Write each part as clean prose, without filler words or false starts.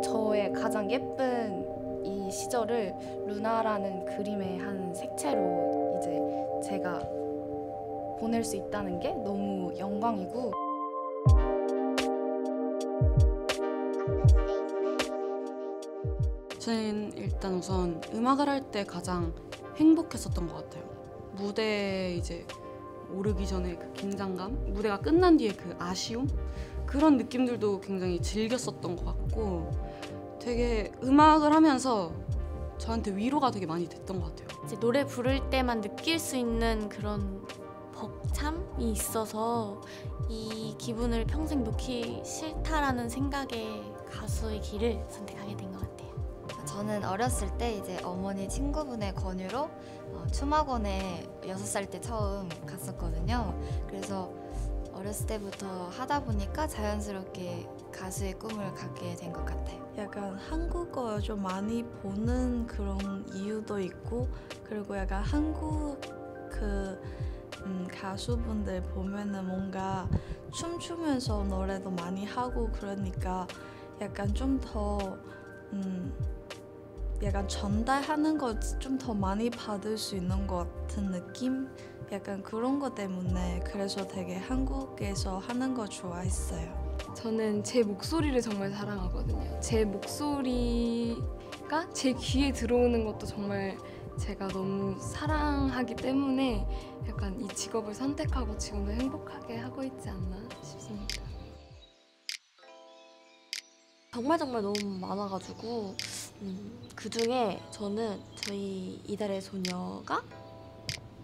저의 가장 예쁜 이 시절을 루나라는 그림의 한 색채로 이제 제가 보낼 수 있다는 게 너무 영광이고, 저는 일단 우선 음악을 할 때 가장 행복했었던 것 같아요. 무대에 이제 오르기 전에 그 긴장감, 무대가 끝난 뒤에 그 아쉬움, 그런 느낌들도 굉장히 즐겼었던 것 같고, 되게 음악을 하면서 저한테 위로가 되게 많이 됐던 것 같아요. 이제 노래 부를 때만 느낄 수 있는 그런 벅참이 있어서 이 기분을 평생 놓기 싫다라는 생각에 가수의 길을 선택하게 된 것 같아요. 저는 어렸을 때 이제 어머니 친구분의 권유로 춤학원에 6살 때 처음 갔었거든요. 그래서 어렸을 때부터 하다 보니까 자연스럽게 가수의 꿈을 갖게 된 것 같아요. 약간 한국어 좀 많이 보는 그런 이유도 있고, 그리고 약간 한국 가수분들 보면은 뭔가 춤추면서 노래도 많이 하고 그러니까 약간 좀 더 약간 전달하는 거 좀 더 많이 받을 수 있는 것 같은 느낌? 약간 그런 것 때문에 그래서 되게 한국에서 하는 거 좋아했어요. 저는 제 목소리를 정말 사랑하거든요. 제 목소리가 제 귀에 들어오는 것도 정말 제가 너무 사랑하기 때문에 약간 이 직업을 선택하고 지금도 행복하게 하고 있지 않나 싶습니다. 정말 너무 많아가지고 그중에 저는 저희 이달의 소녀가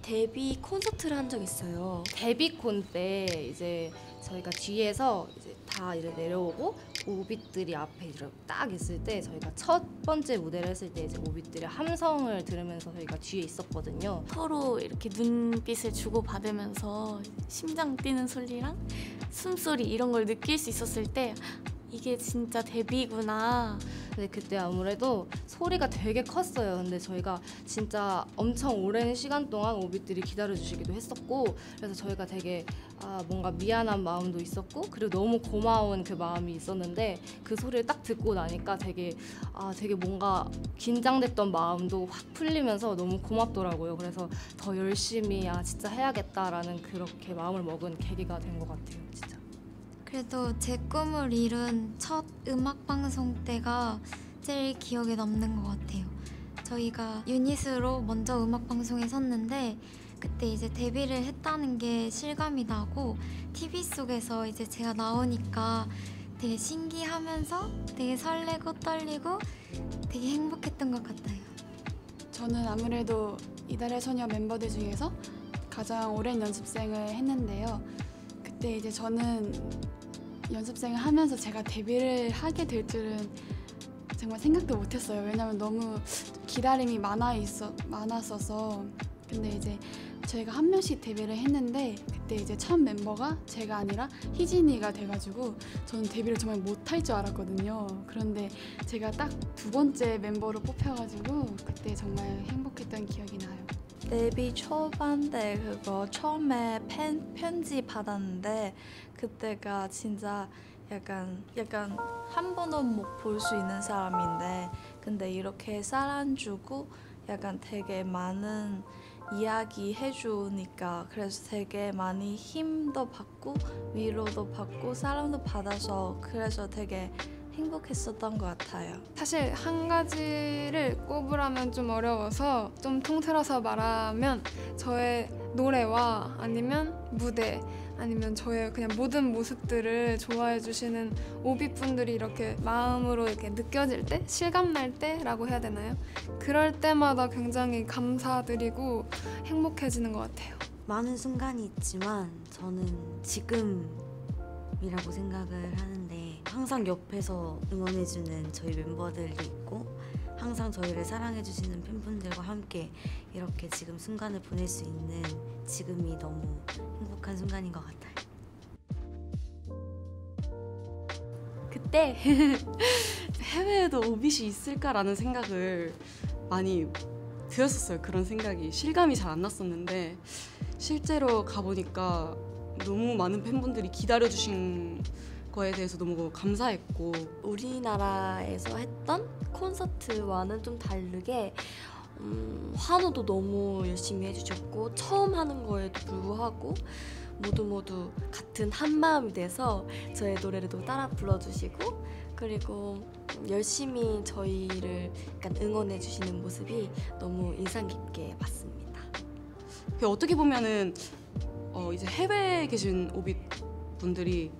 데뷔 콘서트를 한 적이 있어요. 데뷔콘 때 이제 저희가 뒤에서 이제 다 이제 내려오고 오빛들이 앞에 이렇게 딱 있을 때, 저희가 첫 번째 무대를 했을 때 이제 오빛들의 함성을 들으면서 저희가 뒤에 있었거든요. 서로 이렇게 눈빛을 주고받으면서 심장 뛰는 소리랑 숨소리 이런 걸 느낄 수 있었을 때 이게 진짜 데뷔구나. 근데 그때 아무래도 소리가 되게 컸어요. 근데 저희가 진짜 엄청 오랜 시간 동안 오빛들이 기다려주시기도 했었고, 그래서 저희가 되게 뭔가 미안한 마음도 있었고, 그리고 너무 고마운 그 마음이 있었는데, 그 소리를 딱 듣고 나니까 되게 뭔가 긴장됐던 마음도 확 풀리면서 너무 고맙더라고요. 그래서 더 열심히 진짜 해야겠다라는 그렇게 마음을 먹은 계기가 된 것 같아요, 진짜. 그래도 제 꿈을 이룬 첫 음악방송 때가 제일 기억에 남는 것 같아요. 저희가 유닛으로 먼저 음악방송에 섰는데, 그때 이제 데뷔를 했다는 게 실감이 나고, TV 속에서 이제 제가 나오니까 되게 신기하면서 되게 설레고 떨리고 되게 행복했던 것 같아요. 저는 아무래도 이달의 소녀 멤버들 중에서 가장 오랜 연습생을 했는데요. 그때 이제 저는 연습생을 하면서 제가 데뷔를 하게 될 줄은 정말 생각도 못했어요. 왜냐면 너무 기다림이 많았어서. 근데 이제 저희가 한 명씩 데뷔를 했는데, 그때 이제 첫 멤버가 제가 아니라 희진이가 돼가지고 저는 데뷔를 정말 못할 줄 알았거든요. 그런데 제가 딱 2번째 멤버로 뽑혀가지고 그때 정말 행복했던 기억이 나요. 데뷔 초반 때 그거 처음에 편지 받았는데, 그때가 진짜 약간 한 번은 못 볼 수 있는 사람인데, 근데 이렇게 사랑 주고 약간 되게 많은 이야기 해주니까, 그래서 되게 많이 힘도 받고 위로도 받고 사랑도 받아서, 그래서 되게 행복했었던 것 같아요. 사실 한 가지를 꼽으라면 좀 어려워서 좀 통틀어서 말하면 저의 노래와 아니면 무대, 아니면 저의 그냥 모든 모습들을 좋아해 주시는 오비분들이 이렇게 마음으로 이렇게 느껴질 때, 실감날 때라고 해야 되나요? 그럴 때마다 굉장히 감사드리고 행복해지는 것 같아요. 많은 순간이 있지만 저는 지금이라고 생각을 하는데, 항상 옆에서 응원해주는 저희 멤버들도 있고, 항상 저희를 사랑해주시는 팬분들과 함께 이렇게 지금 순간을 보낼 수 있는 지금이 너무 행복한 순간인 것 같아요. 그때 해외에도 오빛이 있을까라는 생각을 많이 들었었어요. 그런 생각이 실감이 잘 안 났었는데, 실제로 가보니까 너무 많은 팬분들이 기다려주신 거에 대해서 너무 감사했고 우리나라에서 했던 콘서트와는 좀 다르게 환호도 너무 열심히 해주셨고 처음 하는 거에도 불구하고 모두 같은 한 마음이 돼서 저의 노래를 또 따라 불러주시고 그리고 열심히 저희를 약간 응원해 주시는 모습이 너무 인상 깊게 봤습니다. 어떻게 보면은 이제 해외에 계신 오빛 분들이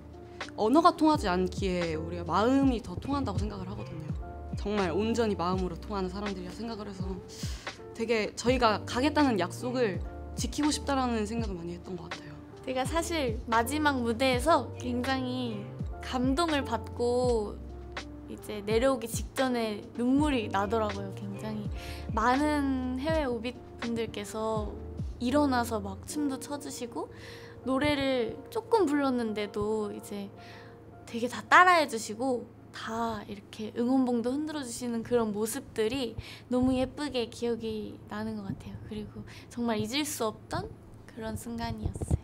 언어가 통하지 않기에 우리가 마음이 더 통한다고 생각을 하거든요. 정말 온전히 마음으로 통하는 사람들이라 생각을 해서 되게 저희가 가겠다는 약속을 지키고 싶다라는 생각을 많이 했던 것 같아요. 제가 사실 마지막 무대에서 굉장히 감동을 받고 이제 내려오기 직전에 눈물이 나더라고요. 굉장히 많은 해외 오빛 분들께서 일어나서 막 춤도 춰주시고 노래를 조금 불렀는데도 이제 되게 다 따라해 주시고 다 이렇게 응원봉도 흔들어 주시는 그런 모습들이 너무 예쁘게 기억이 나는 것 같아요. 그리고 정말 잊을 수 없던 그런 순간이었어요.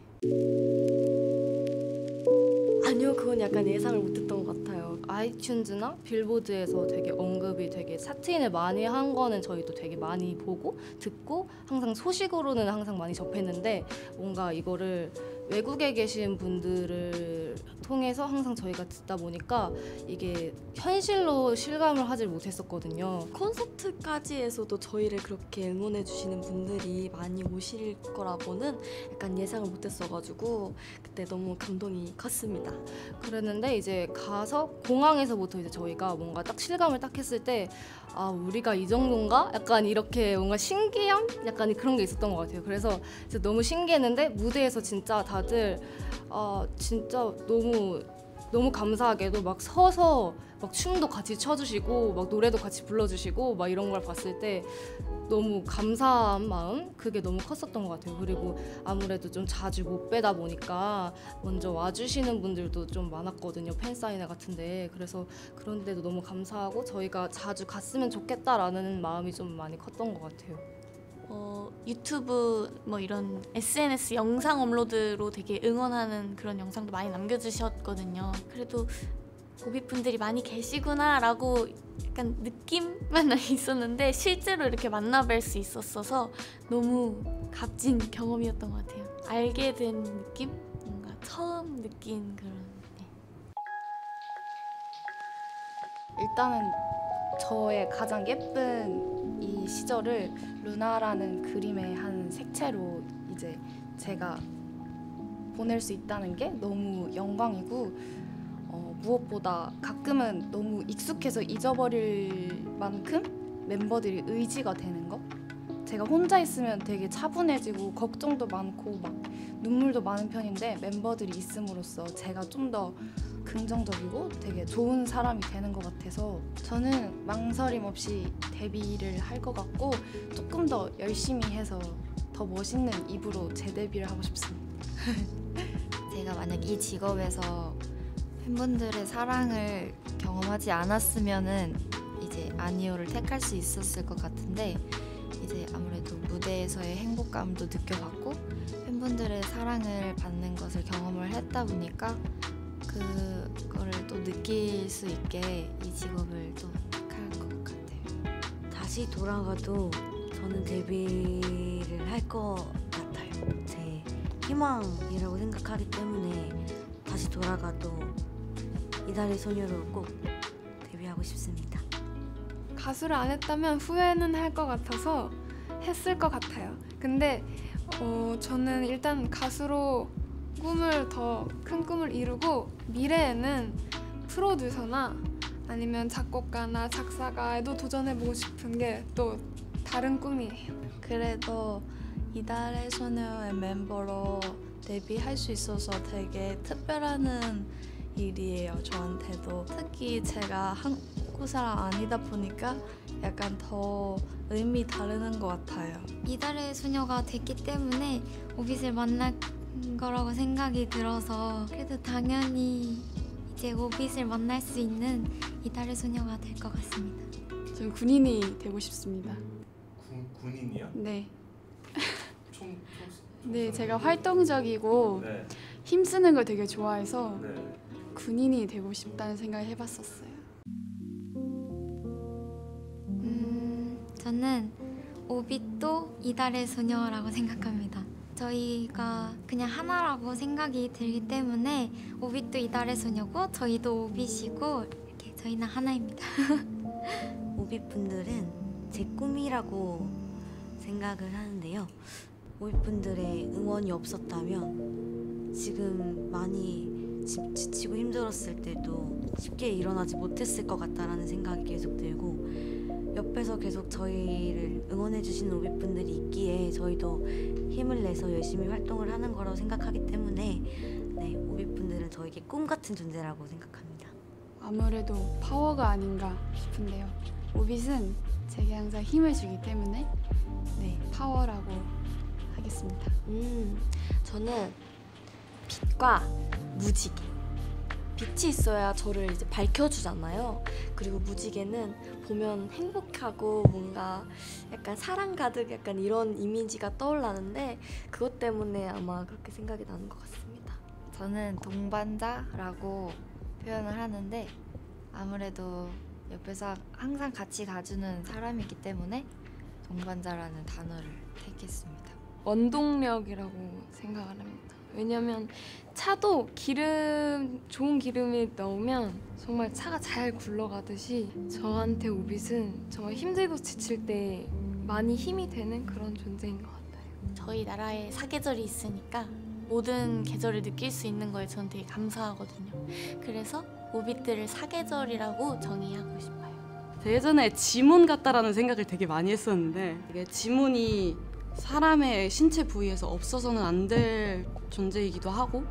아니요, 그건 약간 예상을 못했던 것 같아요. 아이튠즈나 빌보드에서 되게 언급이 되게 차트인을 많이 한 거는 저희도 되게 많이 보고 듣고 항상 소식으로는 항상 많이 접했는데 뭔가 이거를 외국에 계신 분들을 통해서 항상 저희가 듣다 보니까 이게 현실로 실감을 하질 못했었거든요. 콘서트까지에서도 저희를 그렇게 응원해 주시는 분들이 많이 오실 거라고는 약간 예상을 못했어가지고 그때 너무 감동이 컸습니다. 그랬는데 이제 가서 공항에서부터 이제 저희가 뭔가 딱 실감을 딱 했을 때 아 우리가 이 정도인가? 약간 이렇게 뭔가 신기함? 약간 그런 게 있었던 것 같아요. 그래서 진짜 너무 신기했는데 무대에서 진짜 다들 진짜 너무 감사하게도 막 서서 막 춤도 같이 춰주시고 막 노래도 같이 불러주시고 막 이런 걸 봤을 때 너무 감사한 마음 그게 너무 컸었던 것 같아요. 그리고 아무래도 좀 자주 못 뵈다 보니까 먼저 와주시는 분들도 좀 많았거든요. 팬사인회 같은데 그래서 그런데도 너무 감사하고 저희가 자주 갔으면 좋겠다라는 마음이 좀 많이 컸던 것 같아요. 유튜브 뭐 이런 SNS 영상 업로드로 되게 응원하는 그런 영상도 많이 남겨주셨거든요. 그래도 오빛분들이 많이 계시구나라고 약간 느낌만 있었는데 실제로 이렇게 만나뵐 수 있었어서 너무 값진 경험이었던 것 같아요. 알게 된 느낌? 뭔가 처음 느낀 그런 일단은 저의 가장 예쁜 이 시절을 루나라는 그림의 한 색채로 이제 제가 보낼 수 있다는 게 너무 영광이고 무엇보다 가끔은 너무 익숙해서 잊어버릴 만큼 멤버들이 의지가 되는 거? 제가 혼자 있으면 되게 차분해지고 걱정도 많고 막 눈물도 많은 편인데 멤버들이 있음으로써 제가 좀 더 긍정적이고 되게 좋은 사람이 되는 것 같아서 저는 망설임 없이 데뷔를 할 것 같고 조금 더 열심히 해서 더 멋있는 입으로 재데뷔를 하고 싶습니다. 제가 만약 이 직업에서 팬분들의 사랑을 경험하지 않았으면은 이제 아니오를 택할 수 있었을 것 같은데 이제 아무래도 무대에서의 행복감도 느껴봤고 팬분들의 사랑을 받는 것을 경험을 했다 보니까 그거를 또 느낄 수 있게 이 직업을 또 택할 것 같아요. 다시 돌아가도 저는 데뷔를 할 것 같아요. 제 희망이라고 생각하기 때문에 다시 돌아가도 이달의 소녀로 꼭 데뷔하고 싶습니다. 가수를 안 했다면 후회는 할 것 같아서 했을 것 같아요. 근데 저는 일단 가수로 더 큰 꿈을 이루고 미래에는 프로듀서나 아니면 작곡가나 작사가에도 도전해보고 싶은 게 또 다른 꿈이에요. 그래도 이달의 소녀의 멤버로 데뷔할 수 있어서 되게 특별한 일이에요. 저한테도 특히 제가 한국 사람 아니다 보니까 약간 더 의미 다르는 것 같아요. 이달의 소녀가 됐기 때문에 오빛을 만날 거라고 생각이 들어서 그래도 당연히 이제 오빛을 만날 수 있는 이달의 소녀가 될 것 같습니다. 저는 군인이 되고 싶습니다. 군인이요? 네. 네, 제가 활동적이고 네. 힘쓰는 걸 되게 좋아해서 네. 군인이 되고 싶다는 생각을 해봤었어요. 저는 오빛도 이달의 소녀라고 생각합니다. 저희가 그냥 하나라고 생각이 들기 때문에 오빛도 이달의 소녀고 저희도 오빛이고 이렇게 저희는 하나입니다. 오빛분들은 제 꿈이라고 생각을 하는데요. 오빛분들의 응원이 없었다면 지금 많이 지치고 힘들었을 때도 쉽게 일어나지 못했을 것 같다라는 생각이 계속 들고, 옆에서 계속 저희를 응원해주시는 오빛분들이 있기에 저희도 힘을 내서 열심히 활동을 하는 거라고 생각하기 때문에 네, 오빛분들은 저에게 꿈 같은 존재라고 생각합니다. 아무래도 파워가 아닌가 싶은데요. 오빛은 제게 항상 힘을 주기 때문에 네, 파워라고 하겠습니다. 저는 빛과 무지개. 빛이 있어야 저를 이제 밝혀주잖아요. 그리고 무지개는 보면 행복하고 뭔가 약간 사랑 가득 약간 이런 이미지가 떠올라는데 그것 때문에 아마 그렇게 생각이 나는 것 같습니다. 저는 동반자라고 표현을 하는데 아무래도 옆에서 항상 같이 가주는 사람이 있기 때문에 동반자라는 단어를 택했습니다. 원동력이라고 생각을 합니다. 왜냐면 차도 좋은 기름을 넣으면 정말 차가 잘 굴러가듯이 저한테 오빛은 정말 힘들고 지칠 때 많이 힘이 되는 그런 존재인 것 같아요. 저희 나라에 사계절이 있으니까 모든 계절을 느낄 수 있는 거에 저는 되게 감사하거든요. 그래서 오빛들을 사계절이라고 정의하고 싶어요. 예전에 지문 같다라는 생각을 되게 많이 했었는데 이게 지문이 사람의 신체 부위에서 없어서는 안 될 존재이기도 하고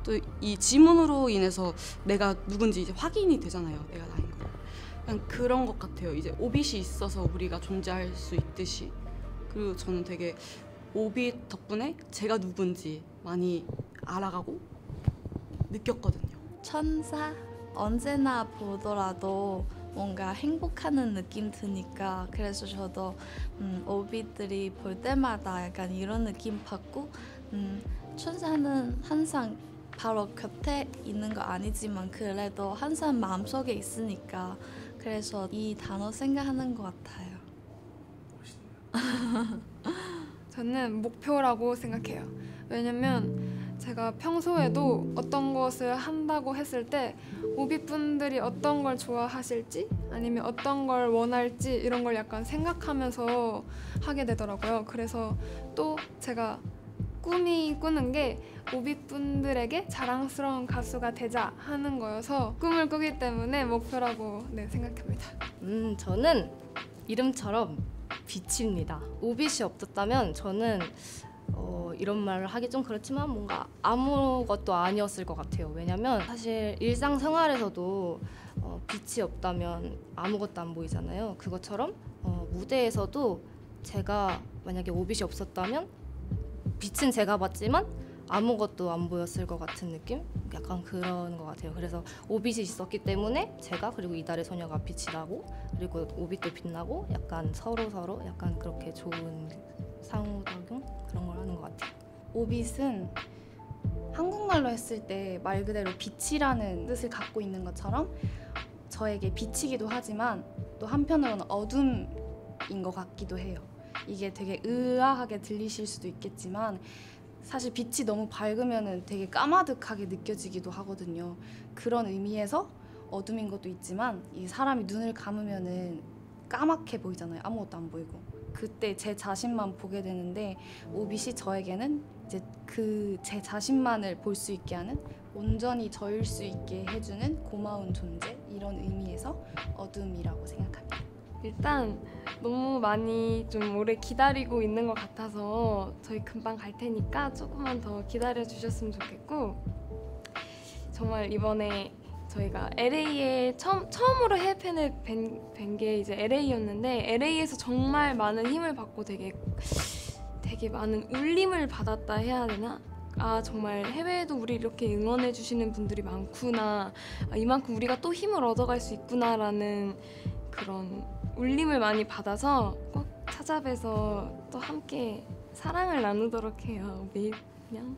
또 이 지문으로 인해서 내가 누군지 이제 확인이 되잖아요. 내가 나인 거. 그냥 그런 것 같아요. 이제 오빛이 있어서 우리가 존재할 수 있듯이. 그리고 저는 되게 오빛 덕분에 제가 누군지 많이 알아가고 느꼈거든요. 천사 언제나 보더라도 뭔가 행복하는 느낌 드니까 그래서 저도 오빛들이 볼 때마다 약간 이런 느낌 받고 천사는 항상 바로 곁에 있는 거 아니지만 그래도 항상 마음속에 있으니까 그래서 이 단어 생각하는 것 같아요. 저는 목표라고 생각해요. 왜냐면 제가 평소에도 어떤 것을 한다고 했을 때 오빛분들이 어떤 걸 좋아하실지 아니면 어떤 걸 원할지 이런 걸 약간 생각하면서 하게 되더라고요. 그래서 또 제가 꾸는 게 오빛분들에게 자랑스러운 가수가 되자 하는 거여서 꿈을 꾸기 때문에 목표라고 생각합니다. 저는 이름처럼 빛입니다. 오빛이 없었다면 저는 이런 말을 하기 좀 그렇지만 뭔가 아무것도 아니었을 것 같아요. 왜냐면 사실 일상생활에서도 빛이 없다면 아무것도 안 보이잖아요. 그것처럼 무대에서도 제가 만약에 오빛이 없었다면 빛은 제가 봤지만 아무것도 안 보였을 것 같은 느낌? 약간 그런 것 같아요. 그래서 오빛이 있었기 때문에 제가 그리고 이달의 소녀가 빛이 나고 그리고 오빛도 빛나고 약간 서로 약간 그렇게 좋은 상호작용 그런 걸 하는 것 같아요. 오빛은 한국말로 했을 때 말 그대로 빛이라는 뜻을 갖고 있는 것처럼 저에게 빛이기도 하지만 또 한편으로는 어둠인 것 같기도 해요. 이게 되게 의아하게 들리실 수도 있겠지만 사실 빛이 너무 밝으면 되게 까마득하게 느껴지기도 하거든요. 그런 의미에서 어둠인 것도 있지만 이 사람이 눈을 감으면 까맣게 보이잖아요. 아무것도 안 보이고. 그때 제 자신만 보게 되는데 오빛이 저에게는 이제 그 제 자신만을 볼 수 있게 하는 온전히 저일 수 있게 해주는 고마운 존재 이런 의미에서 어둠이라고 생각합니다. 일단 너무 많이 좀 오래 기다리고 있는 것 같아서 저희 금방 갈 테니까 조금만 더 기다려 주셨으면 좋겠고 정말 이번에 저희가 LA에 처음으로 해외팬을 뵌 게 이제 LA였는데 LA에서 정말 많은 힘을 받고 되게 많은 울림을 받았다 해야 되나? 아 정말 해외에도 우리 이렇게 응원해 주시는 분들이 많구나. 이만큼 우리가 또 힘을 얻어갈 수 있구나라는 그런 울림을 많이 받아서 꼭 찾아뵈서 또 함께 사랑을 나누도록 해요. 우리 그냥